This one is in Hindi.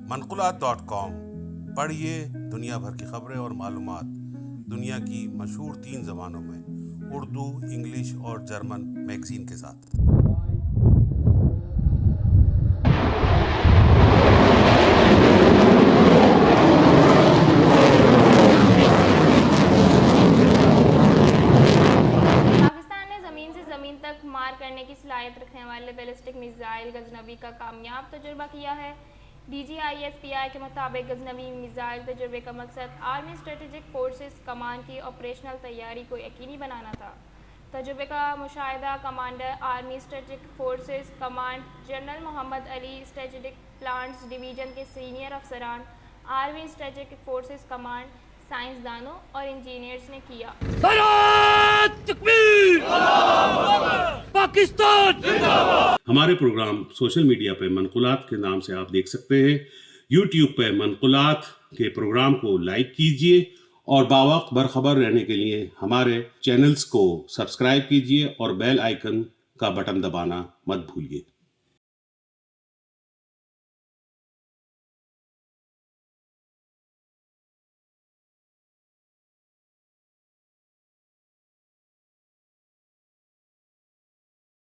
मनकुलात.com पढ़िए दुनिया भर की खबरें और मालूमात दुनिया की मशहूर 3 ज़बानों में, उर्दू, इंग्लिश और जर्मन मैगज़ीन के साथ। पाकिस्तान ने ज़मीन से ज़मीन तक मार करने की सलाहियत रखने वाले बैलिस्टिक मिसाइल गजनवी का कामयाब तजुर्बा किया है। DGISPI के मुताबिक गजनवी मिसाइल तजुर्बे का मकसद आर्मी स्ट्रेटेजिक फोर्सेस कमांड की ऑपरेशनल तैयारी को यकीनी बनाना था। तजुर्बे का मुशाहिदा commander army strategic forces command general Mohammad Ali, strategic plans division के सीनियर अफसरान, आर्मी स्ट्रेटेजिक फोर्सेस कमांड, साइंसदानों और इंजीनियर्स ने किया। पाकिस्तान हमारे प्रोग्राम सोशल मीडिया पे मनकुलात के नाम से आप देख सकते हैं। यूट्यूब पे मनकुलात के प्रोग्राम को लाइक कीजिए और बावक्त बरखबर रहने के लिए हमारे चैनल्स को सब्सक्राइब कीजिए और बेल आइकन का बटन दबाना मत भूलिए।